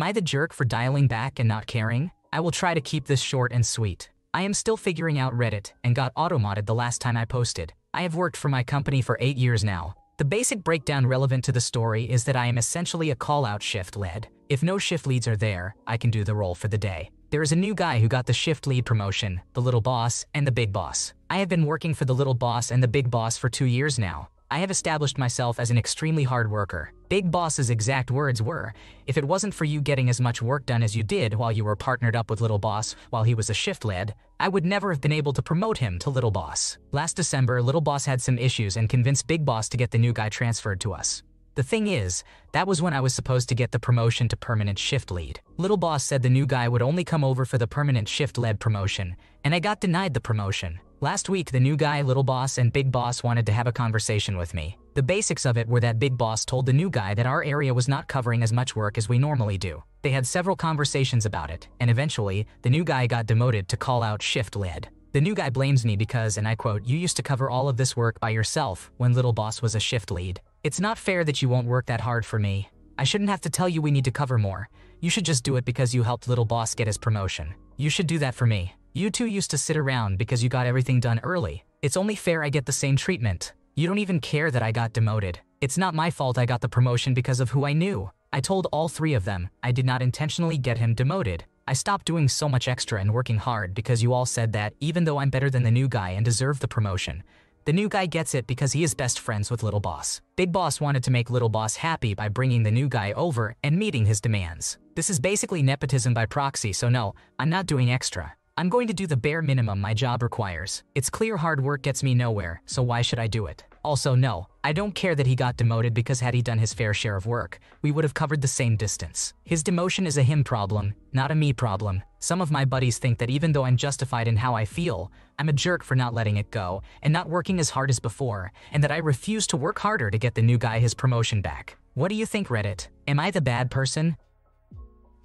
Am I the jerk for dialing back and not caring? I will try to keep this short and sweet. I am still figuring out Reddit and got auto-modded the last time I posted. I have worked for my company for 8 years now. The basic breakdown relevant to the story is that I am essentially a call-out shift lead. If no shift leads are there, I can do the role for the day. There is a new guy who got the shift lead promotion, the little boss and the big boss. I have been working for the little boss and the big boss for 2 years now. I have established myself as an extremely hard worker. Big boss's exact words were, "If it wasn't for you getting as much work done as you did while you were partnered up with little boss while he was a shift lead, I would never have been able to promote him to little boss." Last December, little boss had some issues and convinced big boss to get the new guy transferred to us. The thing is, that was when I was supposed to get the promotion to permanent shift lead. Little boss said the new guy would only come over for the permanent shift lead promotion, and I got denied the promotion. Last week, the new guy, little boss, and big boss wanted to have a conversation with me. The basics of it were that big boss told the new guy that our area was not covering as much work as we normally do. They had several conversations about it, and eventually, the new guy got demoted to call out shift lead. The new guy blames me because, and I quote, "You used to cover all of this work by yourself when little boss was a shift lead. It's not fair that you won't work that hard for me. I shouldn't have to tell you we need to cover more. You should just do it because you helped little boss get his promotion. You should do that for me. You two used to sit around because you got everything done early. It's only fair I get the same treatment. You don't even care that I got demoted. It's not my fault I got the promotion because of who I knew." I told all three of them I did not intentionally get him demoted. I stopped doing so much extra and working hard because you all said that even though I'm better than the new guy and deserve the promotion, the new guy gets it because he is best friends with little boss. Big boss wanted to make little boss happy by bringing the new guy over and meeting his demands. This is basically nepotism by proxy, so no, I'm not doing extra. I'm going to do the bare minimum my job requires. It's clear hard work gets me nowhere, so why should I do it? Also, no, I don't care that he got demoted because had he done his fair share of work, we would have covered the same distance. His demotion is a him problem, not a me problem. Some of my buddies think that even though I'm justified in how I feel, I'm a jerk for not letting it go and not working as hard as before, and that I refuse to work harder to get the new guy his promotion back. What do you think, Reddit? Am I the bad person?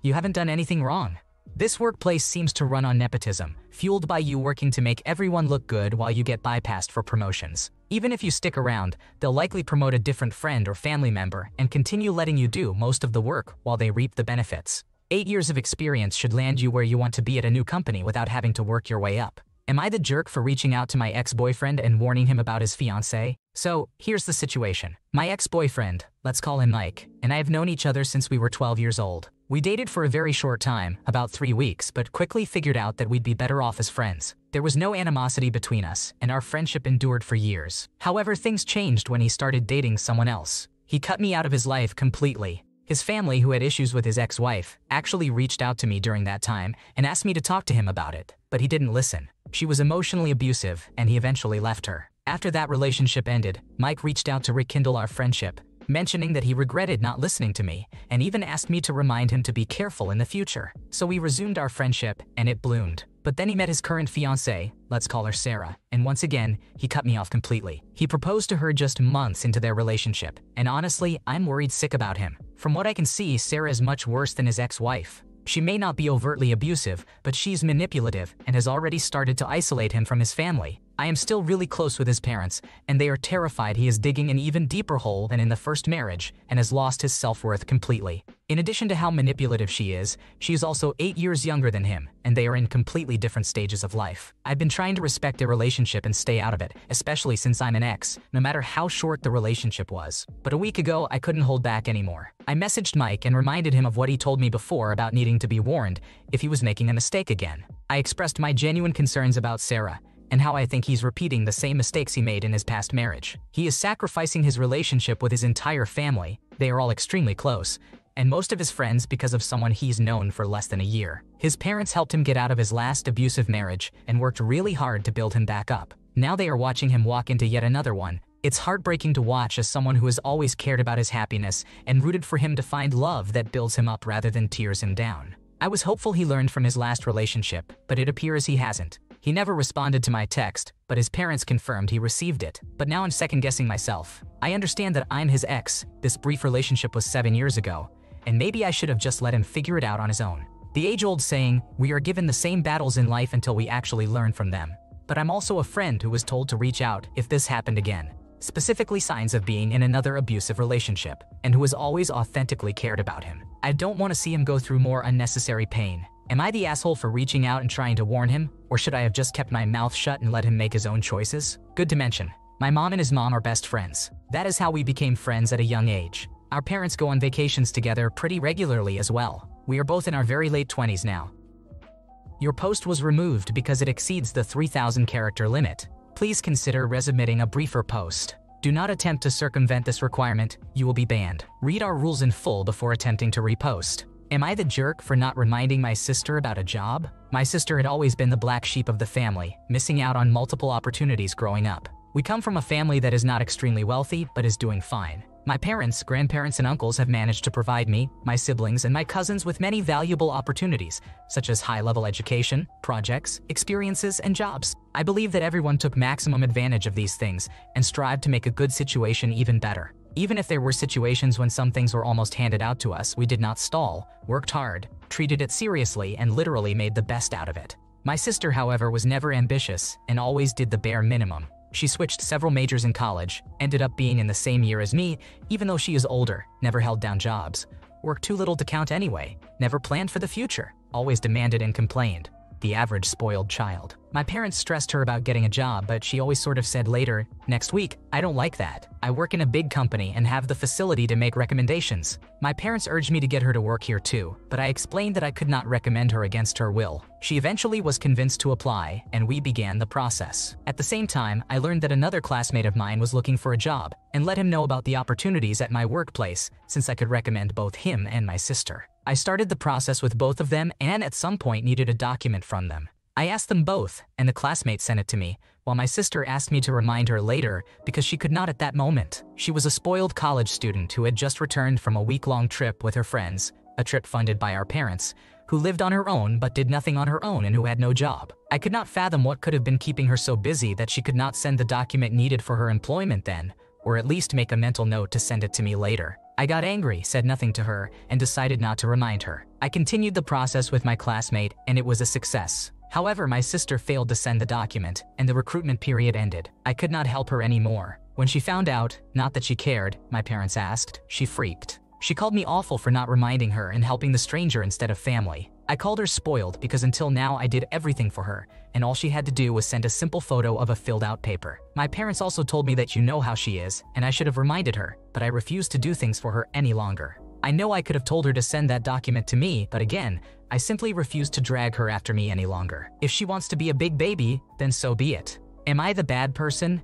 You haven't done anything wrong. This workplace seems to run on nepotism, fueled by you working to make everyone look good while you get bypassed for promotions. Even if you stick around, they'll likely promote a different friend or family member and continue letting you do most of the work while they reap the benefits. 8 years of experience should land you where you want to be at a new company without having to work your way up. Am I the jerk for reaching out to my ex-boyfriend and warning him about his fiancée? So, here's the situation. My ex-boyfriend, let's call him Mike, and I have known each other since we were 12 years old. We dated for a very short time, about 3 weeks, but quickly figured out that we'd be better off as friends. There was no animosity between us, and our friendship endured for years. However, things changed when he started dating someone else. He cut me out of his life completely. His family, who had issues with his ex-wife, actually reached out to me during that time and asked me to talk to him about it, but he didn't listen. She was emotionally abusive, and he eventually left her. After that relationship ended, Mike reached out to rekindle our friendship, mentioning that he regretted not listening to me, and even asked me to remind him to be careful in the future. So we resumed our friendship, and it bloomed. But then he met his current fiancée, let's call her Sarah, and once again, he cut me off completely. He proposed to her just months into their relationship, and honestly, I'm worried sick about him. From what I can see, Sarah is much worse than his ex-wife. She may not be overtly abusive, but she's manipulative and has already started to isolate him from his family. I am still really close with his parents, and they are terrified he is digging an even deeper hole than in the first marriage and has lost his self-worth completely. In addition to how manipulative she is also 8 years younger than him, and they are in completely different stages of life. I've been trying to respect their relationship and stay out of it, especially since I'm an ex, no matter how short the relationship was. But a week ago, I couldn't hold back anymore. I messaged Mike and reminded him of what he told me before about needing to be warned if he was making a mistake again. I expressed my genuine concerns about Sarah, and how I think he's repeating the same mistakes he made in his past marriage. He is sacrificing his relationship with his entire family, they are all extremely close, and most of his friends because of someone he's known for less than a year. His parents helped him get out of his last abusive marriage and worked really hard to build him back up. Now they are watching him walk into yet another one. It's heartbreaking to watch as someone who has always cared about his happiness and rooted for him to find love that builds him up rather than tears him down. I was hopeful he learned from his last relationship, but it appears he hasn't. He never responded to my text, but his parents confirmed he received it. But now I'm second-guessing myself. I understand that I'm his ex, this brief relationship was 7 years ago, and maybe I should have just let him figure it out on his own. The age-old saying, we are given the same battles in life until we actually learn from them. But I'm also a friend who was told to reach out if this happened again. specifically signs of being in another abusive relationship, and who has always authentically cared about him. I don't want to see him go through more unnecessary pain. Am I the asshole for reaching out and trying to warn him, or should I have just kept my mouth shut and let him make his own choices? Good to mention, my mom and his mom are best friends. That is how we became friends at a young age. Our parents go on vacations together pretty regularly as well. We are both in our very late 20s now. Your post was removed because it exceeds the 3,000 character limit. Please consider resubmitting a briefer post. Do not attempt to circumvent this requirement, you will be banned. Read our rules in full before attempting to repost. Am I the jerk for not reminding my sister about a job? My sister had always been the black sheep of the family, missing out on multiple opportunities growing up. We come from a family that is not extremely wealthy, but is doing fine. My parents, grandparents, and uncles have managed to provide me, my siblings, and my cousins with many valuable opportunities, such as high-level education, projects, experiences, and jobs. I believe that everyone took maximum advantage of these things and strived to make a good situation even better. Even if there were situations when some things were almost handed out to us, we did not stall, worked hard, treated it seriously, and literally made the best out of it. My sister, however, was never ambitious and always did the bare minimum. She switched several majors in college, ended up being in the same year as me, even though she is older, never held down jobs, worked too little to count anyway, never planned for the future, always demanded and complained. The average spoiled child. My parents stressed her about getting a job, but she always sort of said later, "Next week, I don't like that. I work in a big company and have the facility to make recommendations." My parents urged me to get her to work here too, but I explained that I could not recommend her against her will. She eventually was convinced to apply, and we began the process. At the same time, I learned that another classmate of mine was looking for a job, and let him know about the opportunities at my workplace, since I could recommend both him and my sister. I started the process with both of them and at some point needed a document from them. I asked them both, and the classmate sent it to me, while my sister asked me to remind her later because she could not at that moment. She was a spoiled college student who had just returned from a week-long trip with her friends, a trip funded by our parents, who lived on her own but did nothing on her own and who had no job. I could not fathom what could have been keeping her so busy that she could not send the document needed for her employment then, or at least make a mental note to send it to me later. I got angry, said nothing to her, and decided not to remind her. I continued the process with my classmate, and it was a success. However, my sister failed to send the document, and the recruitment period ended. I could not help her anymore. When she found out, not that she cared, my parents asked, she freaked. She called me awful for not reminding her and helping the stranger instead of family. I called her spoiled because until now I did everything for her, and all she had to do was send a simple photo of a filled-out paper. My parents also told me that you know how she is, and I should have reminded her, but I refused to do things for her any longer. I know I could have told her to send that document to me, but again, I simply refused to drag her after me any longer. If she wants to be a big baby, then so be it. Am I the bad person?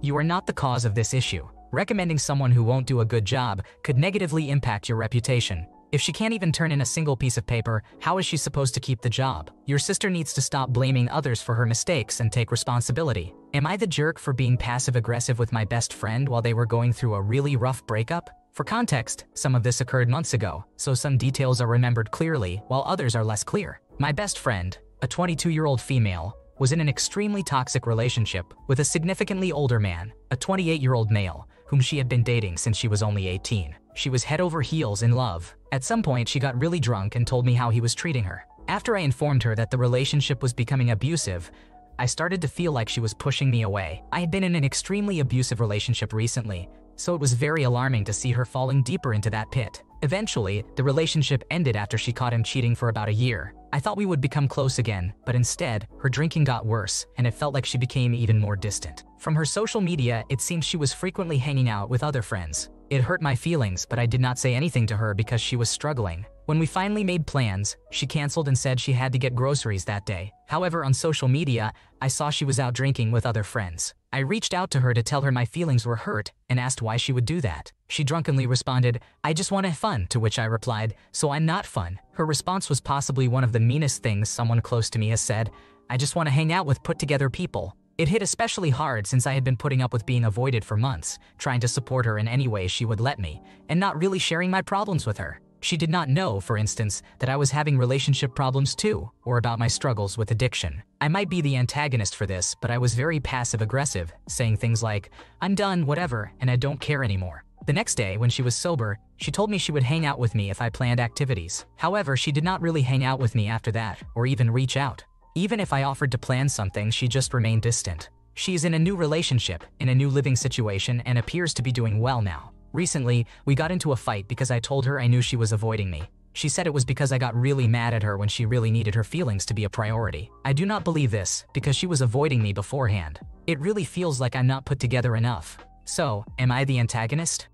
You are not the cause of this issue. Recommending someone who won't do a good job could negatively impact your reputation. If she can't even turn in a single piece of paper, how is she supposed to keep the job? Your sister needs to stop blaming others for her mistakes and take responsibility. Am I the jerk for being passive-aggressive with my best friend while they were going through a really rough breakup? For context, some of this occurred months ago, so some details are remembered clearly while others are less clear. My best friend, a 22-year-old female, was in an extremely toxic relationship with a significantly older man, a 28-year-old male, whom she had been dating since she was only 18. She was head over heels in love. At some point, she got really drunk and told me how he was treating her. After I informed her that the relationship was becoming abusive, I started to feel like she was pushing me away. I had been in an extremely abusive relationship recently, so it was very alarming to see her falling deeper into that pit. Eventually, the relationship ended after she caught him cheating for about a year. I thought we would become close again, but instead, her drinking got worse, and it felt like she became even more distant. From her social media, it seemed she was frequently hanging out with other friends. It hurt my feelings, but I did not say anything to her because she was struggling. When we finally made plans, she canceled and said she had to get groceries that day. However, on social media, I saw she was out drinking with other friends. I reached out to her to tell her my feelings were hurt and asked why she would do that. She drunkenly responded, "I just want to have fun," to which I replied, "So I'm not fun." Her response was possibly one of the meanest things someone close to me has said. "I just want to hang out with put-together people." It hit especially hard since I had been putting up with being avoided for months, trying to support her in any way she would let me, and not really sharing my problems with her. She did not know, for instance, that I was having relationship problems too, or about my struggles with addiction. I might be the antagonist for this, but I was very passive-aggressive, saying things like, "I'm done, whatever, and I don't care anymore." The next day, when she was sober, she told me she would hang out with me if I planned activities. However, she did not really hang out with me after that, or even reach out. Even if I offered to plan something, she just remained distant. She's in a new relationship, in a new living situation, and appears to be doing well now. Recently, we got into a fight because I told her I knew she was avoiding me. She said it was because I got really mad at her when she really needed her feelings to be a priority. I do not believe this, because she was avoiding me beforehand. It really feels like I'm not put together enough. So, am I the antagonist?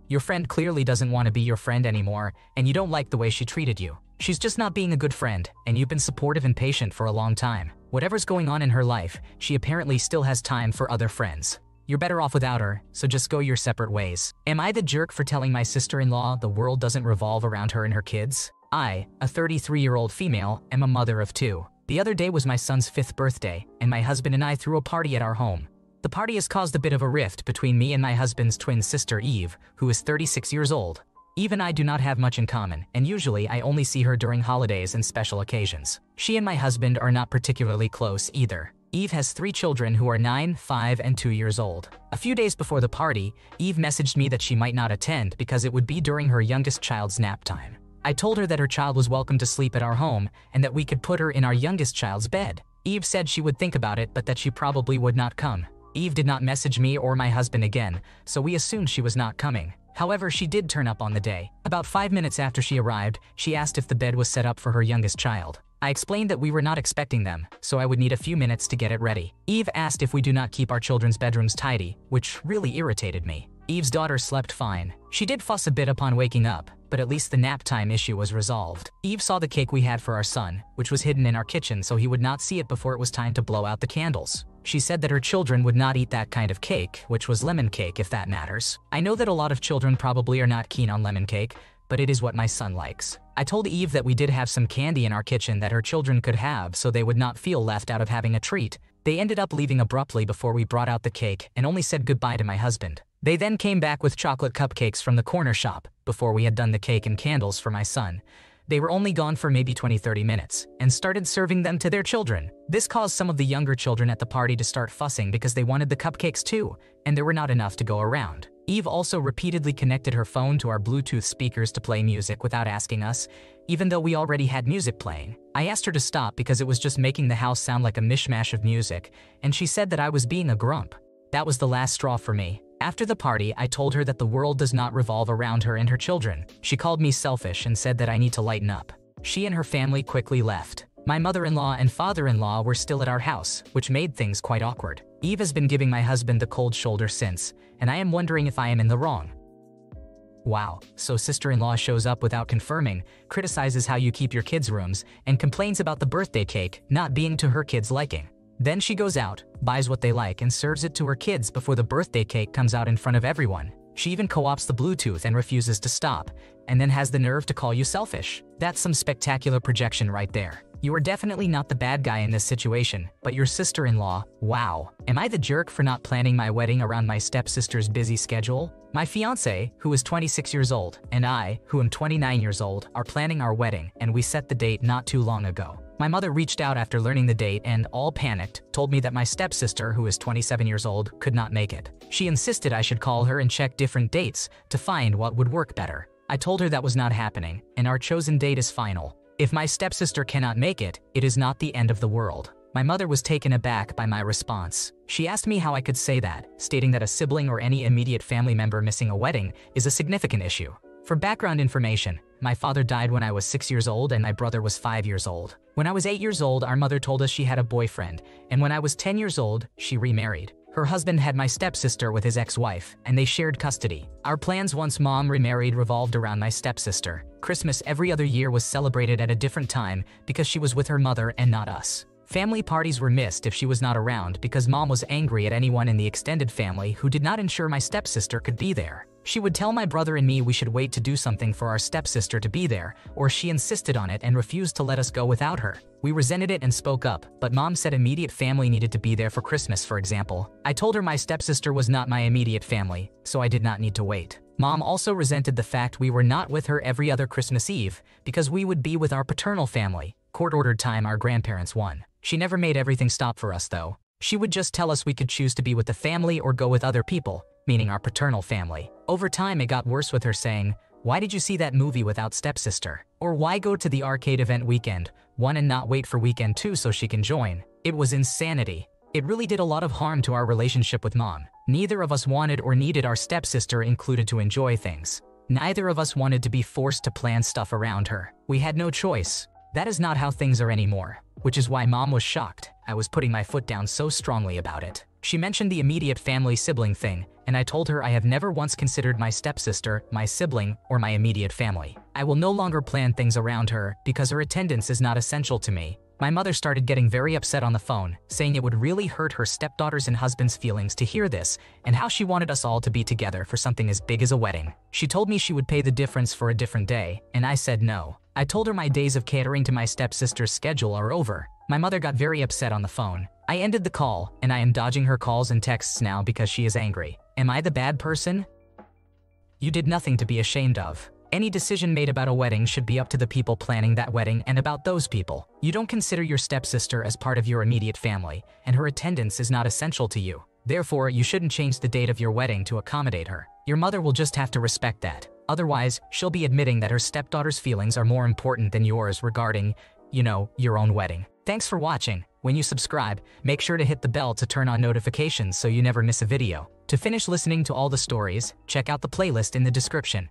Your friend clearly doesn't want to be your friend anymore, and you don't like the way she treated you. She's just not being a good friend, and you've been supportive and patient for a long time. Whatever's going on in her life, she apparently still has time for other friends. You're better off without her, so just go your separate ways. Am I the jerk for telling my sister-in-law the world doesn't revolve around her and her kids? I, a 33-year-old female, am a mother of 2. The other day was my son's 5th birthday, and my husband and I threw a party at our home. The party has caused a bit of a rift between me and my husband's twin sister Eve, who is 36 years old. Eve and I do not have much in common, and usually I only see her during holidays and special occasions. She and my husband are not particularly close either. Eve has 3 children who are 9, 5, and 2 years old. A few days before the party, Eve messaged me that she might not attend because it would be during her youngest child's nap time. I told her that her child was welcome to sleep at our home and that we could put her in our youngest child's bed. Eve said she would think about it but that she probably would not come. Eve did not message me or my husband again, so we assumed she was not coming. However, she did turn up on the day. About 5 minutes after she arrived, she asked if the bed was set up for her youngest child. I explained that we were not expecting them, so I would need a few minutes to get it ready. Eve asked if we do not keep our children's bedrooms tidy, which really irritated me. Eve's daughter slept fine. She did fuss a bit upon waking up, but at least the nap time issue was resolved. Eve saw the cake we had for our son, which was hidden in our kitchen so he would not see it before it was time to blow out the candles. She said that her children would not eat that kind of cake, which was lemon cake if that matters. I know that a lot of children probably are not keen on lemon cake, but it is what my son likes. I told Eve that we did have some candy in our kitchen that her children could have so they would not feel left out of having a treat. They ended up leaving abruptly before we brought out the cake and only said goodbye to my husband. They then came back with chocolate cupcakes from the corner shop before we had done the cake and candles for my son. They were only gone for maybe 20-30 minutes and started serving them to their children. This caused some of the younger children at the party to start fussing because they wanted the cupcakes too, and there were not enough to go around. Eve also repeatedly connected her phone to our Bluetooth speakers to play music without asking us, even though we already had music playing. I asked her to stop because it was just making the house sound like a mishmash of music, and she said that I was being a grump. That was the last straw for me. After the party, I told her that the world does not revolve around her and her children. She called me selfish and said that I need to lighten up. She and her family quickly left. My mother-in-law and father-in-law were still at our house, which made things quite awkward. Eve has been giving my husband the cold shoulder since, and I am wondering if I am in the wrong. Wow, so sister-in-law shows up without confirming, criticizes how you keep your kids' rooms, and complains about the birthday cake not being to her kids' liking. Then she goes out, buys what they like, and serves it to her kids before the birthday cake comes out in front of everyone. She even co-opts the Bluetooth and refuses to stop, and then has the nerve to call you selfish. That's some spectacular projection right there. You are definitely not the bad guy in this situation, but your sister-in-law, wow. Am I the jerk for not planning my wedding around my stepsister's busy schedule? My fiancé, who is 26 years old, and I, who am 29 years old, are planning our wedding, and we set the date not too long ago. My mother reached out after learning the date and, all panicked, told me that my stepsister, who is 27 years old, could not make it. She insisted I should call her and check different dates to find what would work better. I told her that was not happening, and our chosen date is final. If my stepsister cannot make it, it is not the end of the world. My mother was taken aback by my response. She asked me how I could say that, stating that a sibling or any immediate family member missing a wedding is a significant issue. For background information, my father died when I was 6 years old and my brother was 5 years old. When I was 8 years old, our mother told us she had a boyfriend, and when I was 10 years old, she remarried. Her husband had my stepsister with his ex-wife, and they shared custody. Our plans once mom remarried revolved around my stepsister. Christmas every other year was celebrated at a different time because she was with her mother and not us. Family parties were missed if she was not around because mom was angry at anyone in the extended family who did not ensure my stepsister could be there. She would tell my brother and me we should wait to do something for our stepsister to be there, or she insisted on it and refused to let us go without her. We resented it and spoke up, but mom said immediate family needed to be there for Christmas, for example. I told her my stepsister was not my immediate family, so I did not need to wait. Mom also resented the fact we were not with her every other Christmas Eve because we would be with our paternal family, court-ordered time our grandparents won. She never made everything stop for us though. She would just tell us we could choose to be with the family or go with other people, meaning our paternal family. Over time it got worse with her saying, "Why did you see that movie without stepsister?" Or "Why go to the arcade event weekend 1 and not wait for weekend 2 so she can join?" It was insanity. It really did a lot of harm to our relationship with mom. Neither of us wanted or needed our stepsister included to enjoy things. Neither of us wanted to be forced to plan stuff around her. We had no choice. That is not how things are anymore, which is why mom was shocked. I was putting my foot down so strongly about it. She mentioned the immediate family sibling thing, and I told her I have never once considered my stepsister, my sibling, or my immediate family. I will no longer plan things around her because her attendance is not essential to me. My mother started getting very upset on the phone, saying it would really hurt her stepdaughters and husband's feelings to hear this, and how she wanted us all to be together for something as big as a wedding. She told me she would pay the difference for a different day, and I said no. I told her my days of catering to my stepsister's schedule are over. My mother got very upset on the phone. I ended the call, and I am dodging her calls and texts now because she is angry. Am I the bad person? You did nothing to be ashamed of. Any decision made about a wedding should be up to the people planning that wedding and about those people. You don't consider your stepsister as part of your immediate family, and her attendance is not essential to you. Therefore, you shouldn't change the date of your wedding to accommodate her. Your mother will just have to respect that. Otherwise, she'll be admitting that her stepdaughter's feelings are more important than yours regarding, your own wedding. Thanks for watching. When you subscribe, make sure to hit the bell to turn on notifications so you never miss a video. To finish listening to all the stories, check out the playlist in the description.